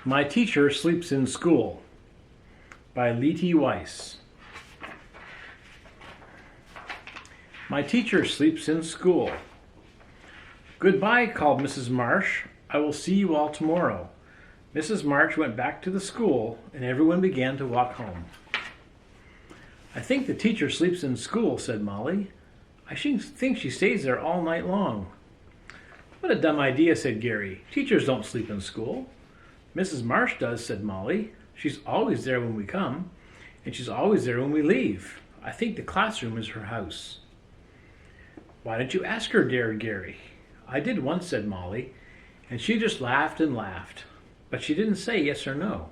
My Teacher Sleeps in School by Lee Weiss. My teacher sleeps in school. Goodbye, called Mrs. Marsh. I will see you all tomorrow. Mrs. Marsh went back to the school, and everyone began to walk home. I think the teacher sleeps in school, said Molly. I think she stays there all night long. What a dumb idea, said Gary. Teachers don't sleep in school. Mrs. Marsh does, said Molly. She's always there when we come, and she's always there when we leave. I think the classroom is her house. Why don't you ask her, dared Gary? I did once, said Molly, and she just laughed and laughed, but she didn't say yes or no.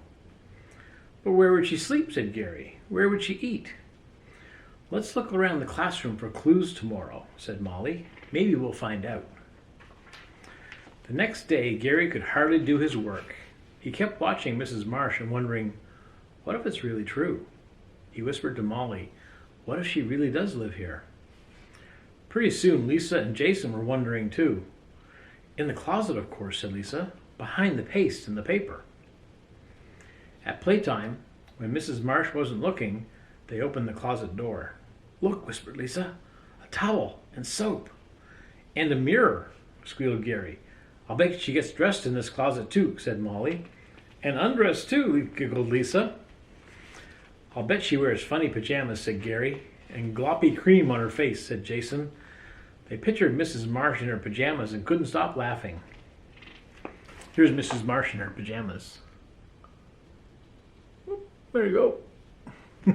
But where would she sleep, said Gary. Where would she eat? Let's look around the classroom for clues tomorrow, said Molly. Maybe we'll find out. The next day, Gary could hardly do his work. He kept watching Mrs. Marsh and wondering, what if it's really true? He whispered to Molly, what if she really does live here? Pretty soon, Lisa and Jason were wondering too. In the closet, of course, said Lisa, behind the paste and the paper. At playtime, when Mrs. Marsh wasn't looking, they opened the closet door. Look, whispered Lisa, a towel and soap. And a mirror, squealed Gary. I'll bet she gets dressed in this closet too, said Molly. And undressed too, giggled Lisa. I'll bet she wears funny pajamas, said Gary. And gloppy cream on her face, said Jason. They pictured Mrs. Marsh in her pajamas and couldn't stop laughing. Here's Mrs. Marsh in her pajamas. There you go.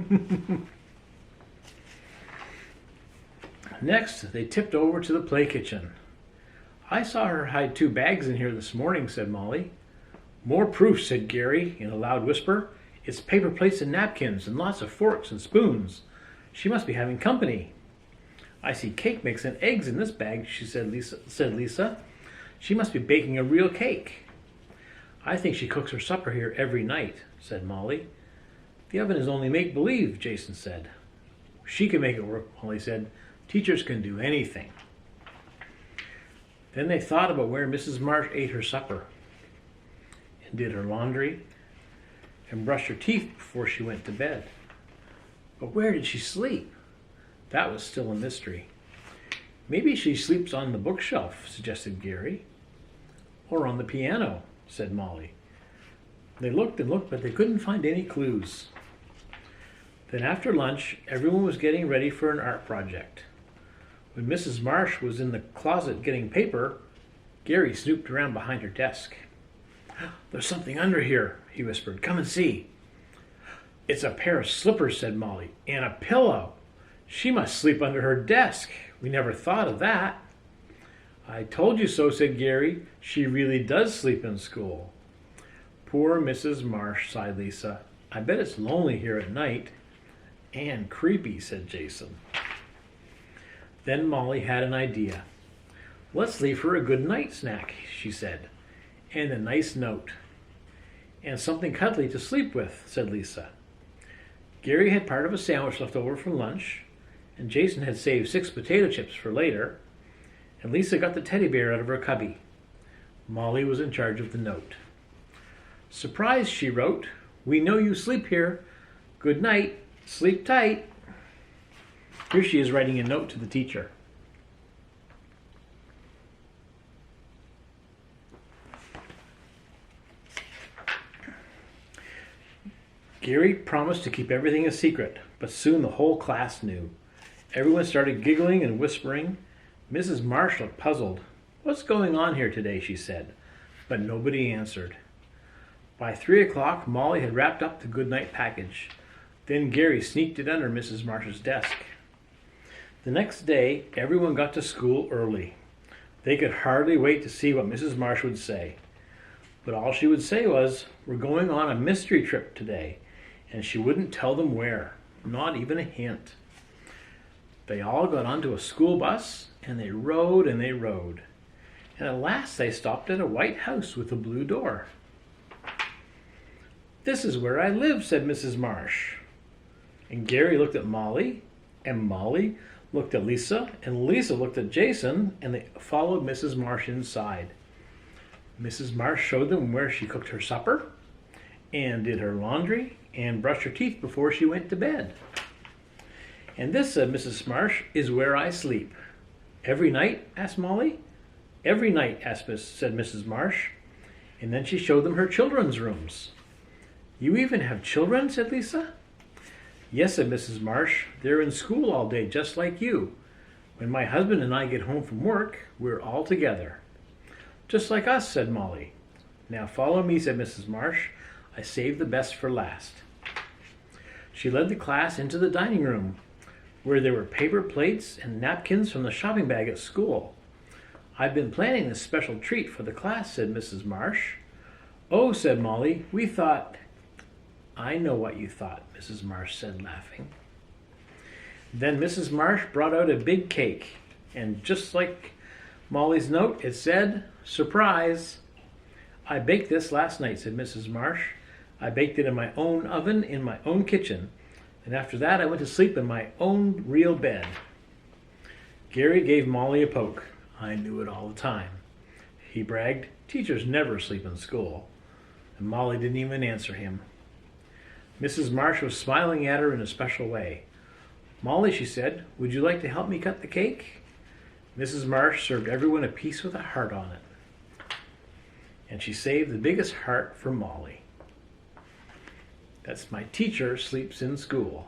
Next, they tipped over to the play kitchen. I saw her hide 2 bags in here this morning, said Molly. More proof, said Gary in a loud whisper. It's paper plates and napkins and lots of forks and spoons. She must be having company. I see cake mix and eggs in this bag, said Lisa. She must be baking a real cake. I think she cooks her supper here every night, said Molly. The oven is only make-believe, Jason said. She can make it work, Molly said. Teachers can do anything. Then they thought about where Mrs. Marsh ate her supper and did her laundry and brushed her teeth before she went to bed. But where did she sleep? That was still a mystery. Maybe she sleeps on the bookshelf, suggested Gary. Or on the piano, said Molly. They looked and looked, but they couldn't find any clues. Then after lunch, everyone was getting ready for an art project. When Mrs. Marsh was in the closet getting paper, Gary snooped around behind her desk. There's something under here, he whispered. Come and see. It's a pair of slippers, said Molly, and a pillow. She must sleep under her desk. We never thought of that. I told you so, said Gary. She really does sleep in school. Poor Mrs. Marsh, sighed Lisa. I bet it's lonely here at night. And creepy, said Jason. Then Molly had an idea. Let's leave her a good night snack, she said, and a nice note. And something cuddly to sleep with, said Lisa. Gary had part of a sandwich left over from lunch, and Jason had saved 6 potato chips for later, and Lisa got the teddy bear out of her cubby. Molly was in charge of the note. Surprise, she wrote. We know you sleep here. Good night. Sleep tight. Here she is writing a note to the teacher. Gary promised to keep everything a secret, but soon the whole class knew. Everyone started giggling and whispering. Mrs. Marsh looked puzzled. What's going on here today, she said, but nobody answered. By 3 o'clock, Molly had wrapped up the goodnight package. Then Gary sneaked it under Mrs. Marsh's desk. The next day, everyone got to school early. They could hardly wait to see what Mrs. Marsh would say. But all she would say was, we're going on a mystery trip today, and she wouldn't tell them where, not even a hint. They all got onto a school bus, and they rode and they rode. And at last they stopped at a white house with a blue door. This is where I live, said Mrs. Marsh. And Gary looked at Molly, and Molly looked at Lisa, and Lisa looked at Jason, and they followed Mrs. Marsh inside. Mrs. Marsh showed them where she cooked her supper, and did her laundry and brushed her teeth before she went to bed. And this, said Mrs. Marsh, is where I sleep. Every night? Asked Molly. Every night, said Mrs. Marsh. And then she showed them her children's rooms. You even have children? Said Lisa. Yes, said Mrs. Marsh. They're in school all day, just like you. When my husband and I get home from work, we're all together. Just like us, said Molly. Now follow me, said Mrs. Marsh. I saved the best for last. She led the class into the dining room, where there were paper plates and napkins from the shopping bag at school. I've been planning this special treat for the class, said Mrs. Marsh. Oh, said Molly, we thought... I know what you thought, Mrs. Marsh said, laughing. Then Mrs. Marsh brought out a big cake, and just like Molly's note, it said, surprise. I baked this last night, said Mrs. Marsh. I baked it in my own oven in my own kitchen, and after that I went to sleep in my own real bed. Gary gave Molly a poke. I knew it all the time. He bragged, teachers never sleep in school, and Molly didn't even answer him. Mrs. Marsh was smiling at her in a special way. Molly, she said, would you like to help me cut the cake? Mrs. Marsh served everyone a piece with a heart on it. And she saved the biggest heart for Molly. That's My Teacher Sleeps in School.